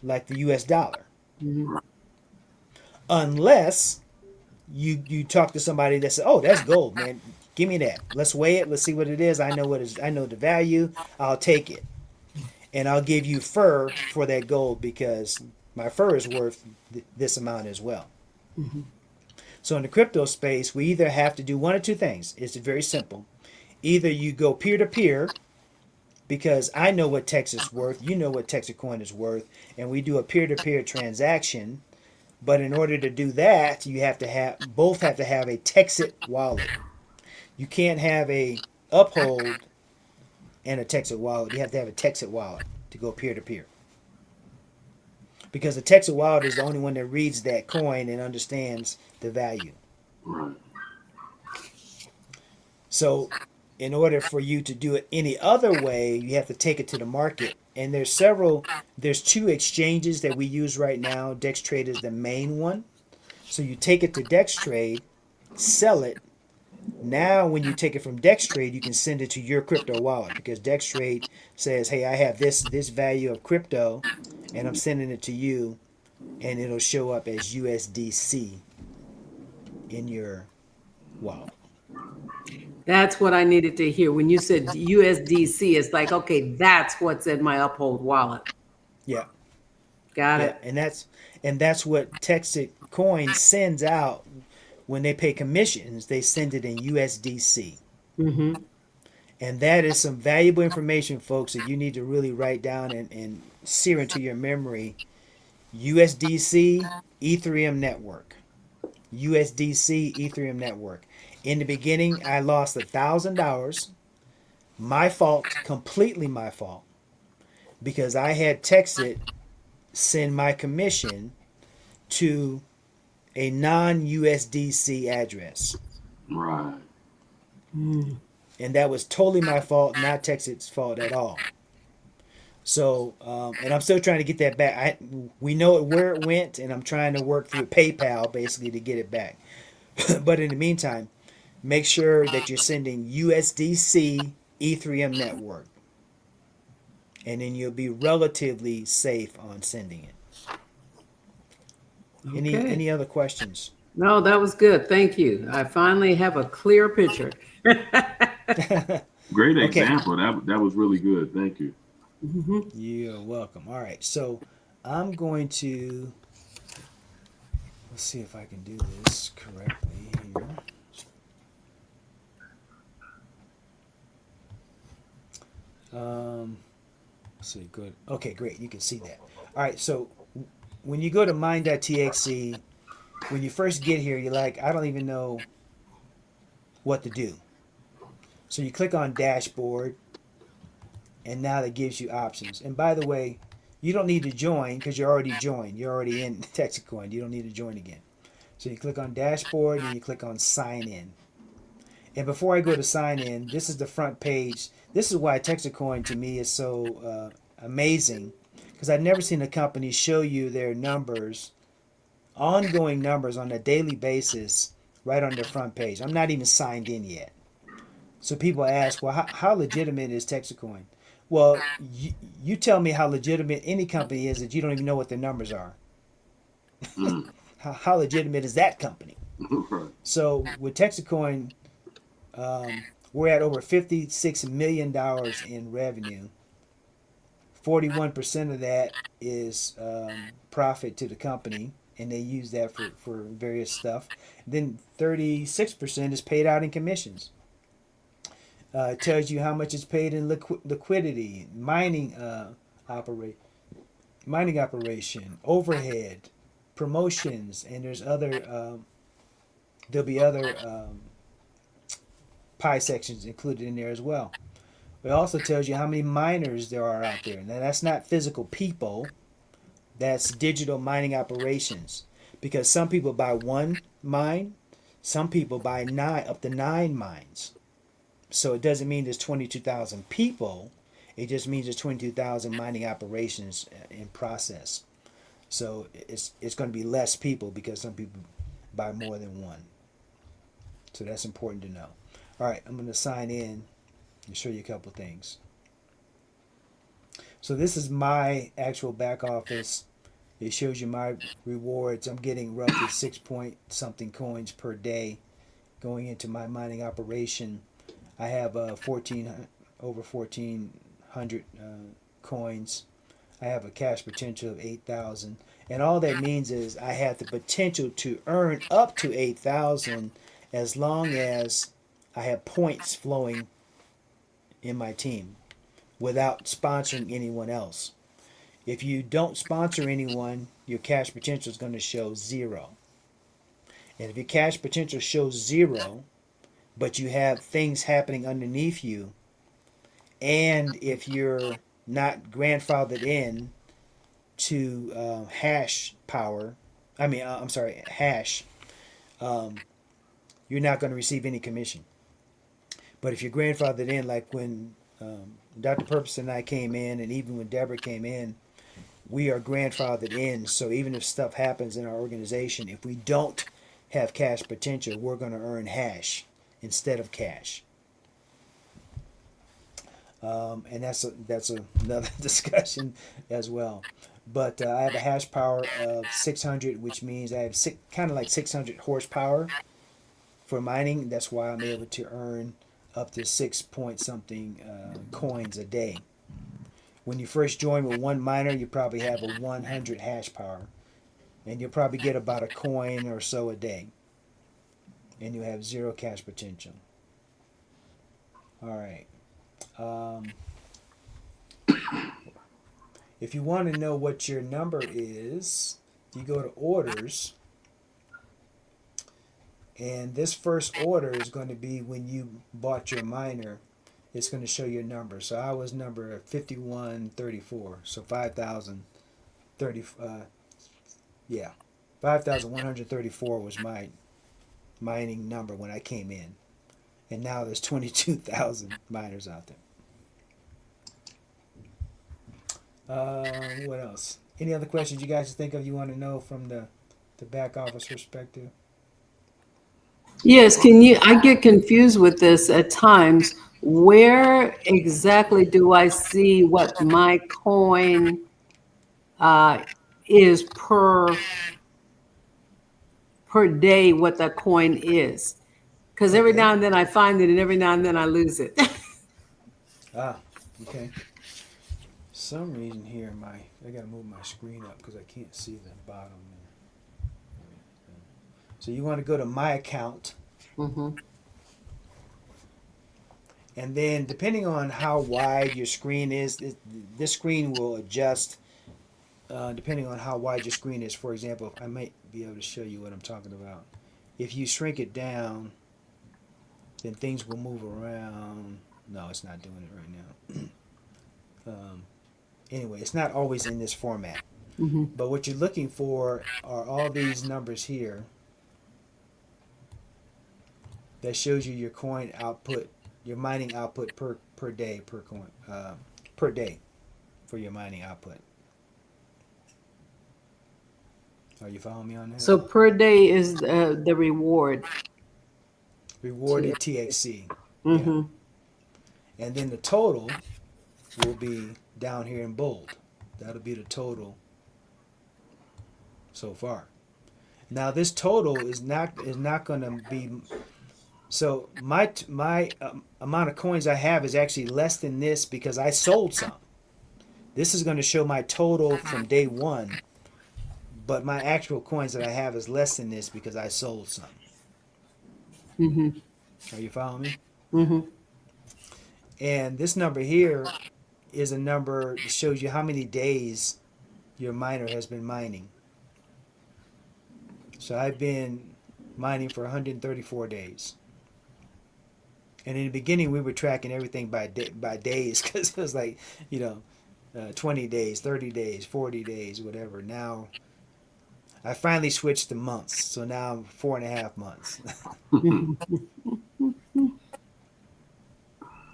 S1: like the US dollar.
S3: Mm-hmm.
S1: Unless you talk to somebody that says, "Oh, that's gold, man. Give me that. Let's weigh it. Let's see what it is. I know what is. I know the value. I'll take it, and I'll give you fur for that gold because my fur is worth this amount as well."
S3: Mm-hmm.
S1: So in the crypto space, we either have to do one or two things. It's very simple. Either you go peer to peer because I know what Texas is worth, you know what Texas coin is worth, and we do a peer to peer transaction. But in order to do that, you have to have both have to have a Texit wallet. You can't have a Uphold and a Texit wallet. You have to have a Texit wallet to go peer to peer. Because the Texit wallet is the only one that reads that coin and understands the value.
S2: Right.
S1: So in order for you to do it any other way, you have to take it to the market. And there's two exchanges that we use right now. DexTrade is the main one. So you take it to DexTrade, sell it. Now when you take it from DexTrade, you can send it to your crypto wallet because DexTrade says, hey, I have this value of crypto and I'm sending it to you, and it'll show up as USDC in your wallet.
S3: That's what I needed to hear. When you said USDC, it's like, okay, that's what's in my Uphold wallet.
S1: Yeah.
S3: Got
S1: Yeah,
S3: it.
S1: and that's what Texit Coin sends out when they pay commissions. They send it in USDC,
S3: Mm-hmm.
S1: and that is some valuable information, folks, that you need to really write down and sear into your memory. USDC Ethereum network. USDC Ethereum network. In the beginning, I lost $1,000. My fault, completely my fault, because I had Texit send my commission to a non-USDC address.
S2: Right.
S3: Mm.
S1: And that was totally my fault, not Texit's fault at all. So, and I'm still trying to get that back. We know where it went, and I'm trying to work through PayPal basically to get it back. But in the meantime, make sure that you're sending USDC Ethereum network, and then you'll be relatively safe on sending it.
S3: Okay.
S1: Any other questions?
S3: No, that was good. Thank you. I finally have a clear picture.
S2: Great
S1: Okay.
S2: example. That was really good. Thank you.
S3: Mm-hmm.
S1: You're welcome. All right, so I'm going to let's see if I can do this correctly here. Let's see, good. Okay, great. You can see that. All right, so when you go to mine.txt, when you first get here, you're like, I don't even know what to do. So you click on dashboard, and now that gives you options. And by the way, you don't need to join because you're already joined. You're already in Texacoin. You don't need to join again. So you click on dashboard and you click on sign in. And before I go to sign in, this is the front page. This is why Texacoin to me is so amazing, because I've never seen a company show you their numbers, ongoing numbers on a daily basis right on their front page. I'm not even signed in yet. So people ask, well, how legitimate is Texacoin? Well, you tell me how legitimate any company is that you don't even know what their numbers are.
S2: Mm.
S1: How legitimate is that company?
S2: Right.
S1: So with Texacoin, we're at over $56 million in revenue. 41% of that is profit to the company, and they use that for various stuff. Then 36% is paid out in commissions. It tells you how much is paid in liquidity, mining operation, overhead, promotions, and there'll be other pie sections included in there as well. It also tells you how many miners there are out there. Now that's not physical people, that's digital mining operations. Because some people buy one mine, some people buy up to 9 mines. So it doesn't mean there's 22,000 people. It just means there's 22,000 mining operations in process. So it's going to be less people because some people buy more than one. So that's important to know. All right, I'm going to sign in and show you a couple things. So this is my actual back office. It shows you my rewards. I'm getting roughly 6 point something coins per day going into my mining operation. I have over 1,400 coins. I have a cash potential of 8,000. And all that means is I have the potential to earn up to 8,000 as long as I have points flowing in my team without sponsoring anyone else. If you don't sponsor anyone, your cash potential is going to show 0. And if your cash potential shows 0, but you have things happening underneath you, and if you're not grandfathered in to hash, you're not going to receive any commission. But if you're grandfathered in, like when Dr. Purpose and I came in, and even when Deborah came in, we are grandfathered in. So even if stuff happens in our organization, if we don't have cash potential, we're going to earn hash instead of cash. And that's another discussion as well. But I have a hash power of 600, which means I have kind of like 600 horsepower for mining. That's why I'm able to earn up to 6 point something coins a day. When you first join with one miner, you probably have a 100 hash power, and you'll probably get about a coin or so a day, and you have 0 cash potential. All right. If you want to know what your number is, you go to orders, and this first order is going to be when you bought your miner. It's going to show your number. So I was number 5134. So 5,030. 5,134 was my mining number when I came in, and now there's 22,000 miners out there. What else? Any other questions you guys think of you want to know from the back office perspective?
S3: Yes, I get confused with this at times. Where exactly do I see what my coin is per day, what that coin is? Because every now and then I find it, and every now and then I lose it.
S1: Okay. Some reason here, I gotta move my screen up because I can't see the bottom there. So you want to go to my account.
S3: Mm-hmm.
S1: And then depending on how wide your screen is, this screen will adjust depending on how wide your screen is. For example, I might be able to show you what I'm talking about. If you shrink it down, then things will move around. No, it's not doing it right now. Anyway, it's not always in this format.
S3: Mm-hmm.
S1: But what you're looking for are all these numbers here that shows you your coin output, your mining output per day per coin per day for your mining output. Are you following me on that?
S3: So per day is the reward.
S1: Rewarded TXC.
S3: Mm-hmm.
S1: Yeah. And then the total will be down here in bold. That'll be the total so far. Now this total is not going to be. So my amount of coins I have is actually less than this because I sold some. This is going to show my total from day one, but my actual coins that I have is less than this because I sold some.
S3: Mm-hmm.
S1: Are you following me?
S3: Mm-hmm.
S1: And this number here is a number that shows you how many days your miner has been mining. So I've been mining for 134 days. And in the beginning, we were tracking everything by days because it was like, 20 days, 30 days, 40 days, whatever. Now I finally switched to months. So now I'm 4.5 months.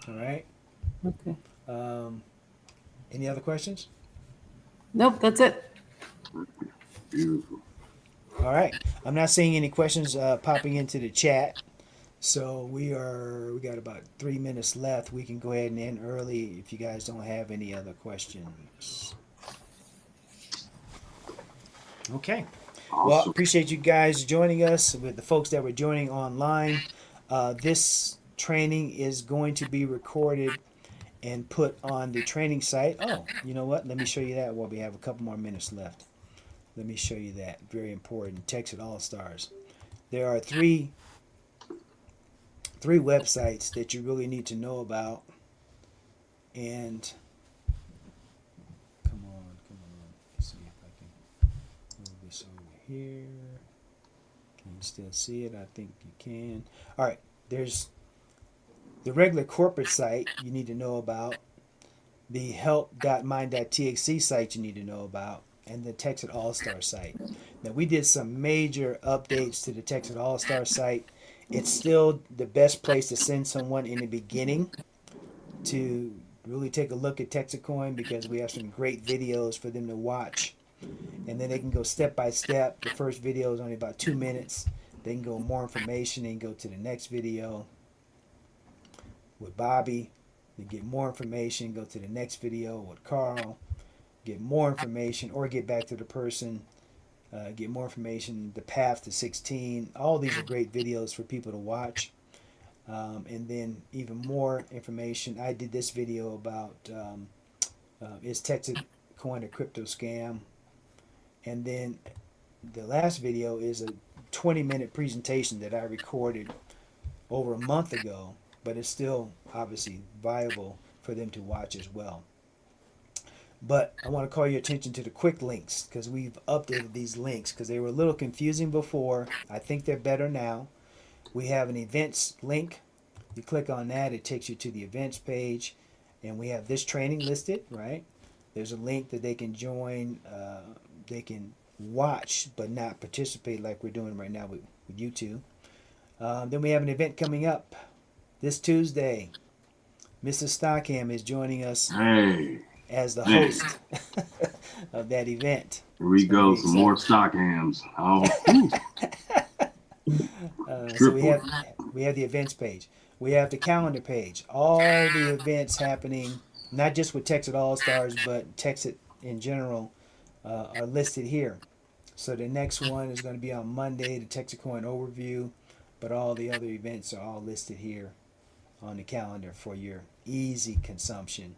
S1: All right.
S3: Okay.
S1: Um, any other questions?
S3: Nope, that's it.
S2: Beautiful.
S1: All right. I'm not seeing any questions popping into the chat. So we got about 3 minutes left. We can go ahead and end early if you guys don't have any other questions. Okay. Well,
S2: Awesome.
S1: appreciate you guys joining us. With the folks that were joining online, this training is going to be recorded and put on the training site. Oh, you know what? Let me show you that while we have a couple more minutes left. Let me show you that. Very important. Texit Allstars. There are three websites that you really need to know about. And come on. Let's see if I can move this over here. Can you still see it? I think you can. All right. There's the regular corporate site you need to know about, the help.mine.txt site you need to know about, and the Texit All-Star site. Now, we did some major updates to the Texit All-Star site. It's still the best place to send someone in the beginning to really take a look at Texacoin because we have some great videos for them to watch. And then they can go step by step. The first video is only about 2 minutes. They can go more information and go to the next video with Bobby. They get more information, go to the next video with Carl, get more information, or get back to the person, get more information, the path to 16. All these are great videos for people to watch. And then even more information. I did this video about is Texacoin a crypto scam? And then the last video is a 20-minute presentation that I recorded over a month ago, but it's still obviously viable for them to watch as well. But I want to call your attention to the quick links because we've updated these links because they were a little confusing before. I think they're better now. We have an events link. You click on that, it takes you to the events page, and we have this training listed, right? There's a link that they can join. They can watch but not participate like we're doing right now with YouTube. Then we have an event coming up this Tuesday. Mrs. Stockham is joining us as the host of that event.
S2: Here we go, some more Stockhams. Oh,
S1: so we have the events page. We have the calendar page. All the events happening, not just with Texit All-Stars, but Texit in general, are listed here. So the next one is going to be on Monday, the Texacoin overview, but all the other events are all listed here on the calendar for your easy consumption.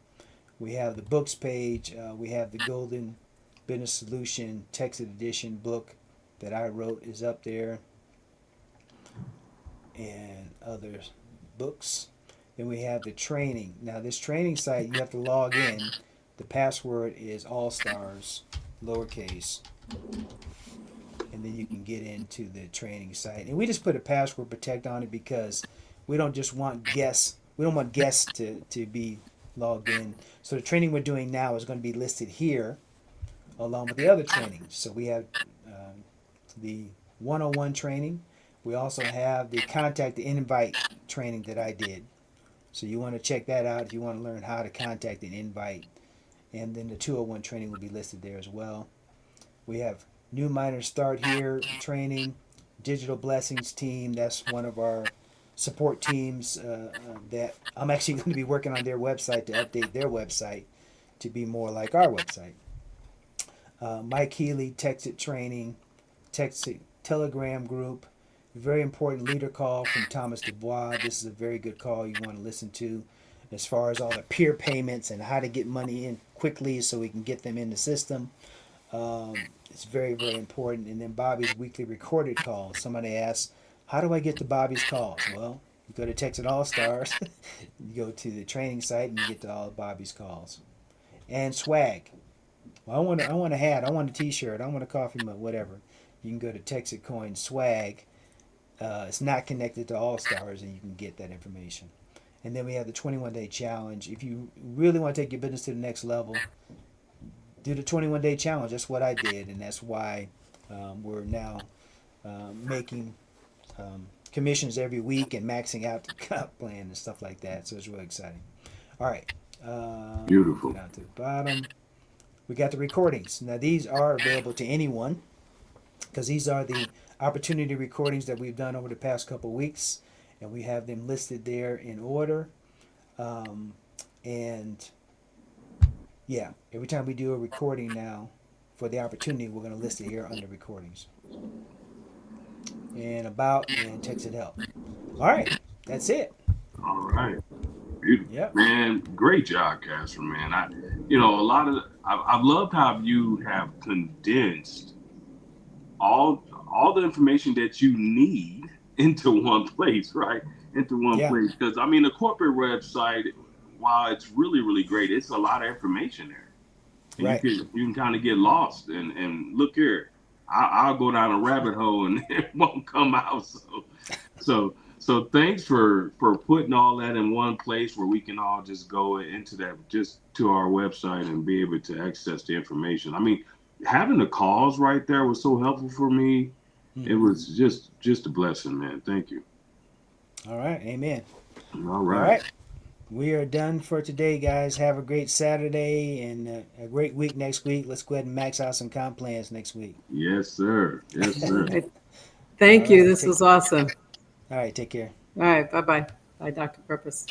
S1: We have the books page. We have the Golden Business Solution Texit Edition book that I wrote is up there, and other books. Then we have the training. Now this training site, you have to log in. The password is Allstars, lowercase, and then you can get into the training site. And we just put a password protect on it because we don't just want guests. We don't want guests to be logged in. So the training we're doing now is going to be listed here along with the other trainings. So we have the 101 training. We also have the contact the invite training that I did. So you want to check that out if you want to learn how to contact an invite. And then the 201 training will be listed there as well. We have New Miners Start Here training, Digital Blessings team. That's one of our support teams that I'm actually going to be working on their website to update their website to be more like our website. Mike Healy, Texit training, Texit Telegram group. Very important leader call from Thomas Dubois. This is a very good call you want to listen to as far as all the peer payments and how to get money in quickly so we can get them in the system. It's very, very important. And then Bobby's weekly recorded calls. Somebody asks, how do I get to Bobby's calls? Well, you go to Texit All-Stars, you go to the training site, and you get to all of Bobby's calls. And swag. Well, I want a hat, I want a t-shirt, I want a coffee mug, whatever. you can go to Texit Coin Swag. It's not connected to All Stars, and you can get that information. And then we have the 21-day challenge. If you really want to take your business to the next level, do the 21-day challenge. That's what I did, and that's why we're now making commissions every week and maxing out the comp plan and stuff like that. So it's really exciting. All right.
S2: Beautiful.
S1: Go down to the bottom. We got the recordings. Now these are available to anyone because these are the opportunity recordings that we've done over the past couple of weeks, and we have them listed there in order. And yeah, every time we do a recording now for the opportunity, we're going to list it here under recordings. And about and Texit Help. All right, that's it.
S2: All right. Beautiful.
S1: Yep.
S2: Man, great job, Casper, man. I've loved how you have condensed all the information that you need into one place, right? Into one place. Because I mean, the corporate website, while it's really, really great, it's a lot of information there. And
S1: right.
S2: You can kind of get lost. And look here, I'll go down a rabbit hole and it won't come out. So thanks for putting all that in one place where we can all just go into that, just to our website and be able to access the information. I mean, having the calls right there was so helpful for me. Mm-hmm. It was just a blessing, man. Thank you.
S1: All right. Amen.
S2: All right.
S1: All right. We are done for today, guys. Have a great Saturday and a great week next week. Let's go ahead and max out some comp plans next week.
S2: Yes, sir. Yes, sir.
S3: Thank you. This was awesome.
S1: All right. Take care.
S3: All right. Bye-bye. Bye, Dr. Purpose.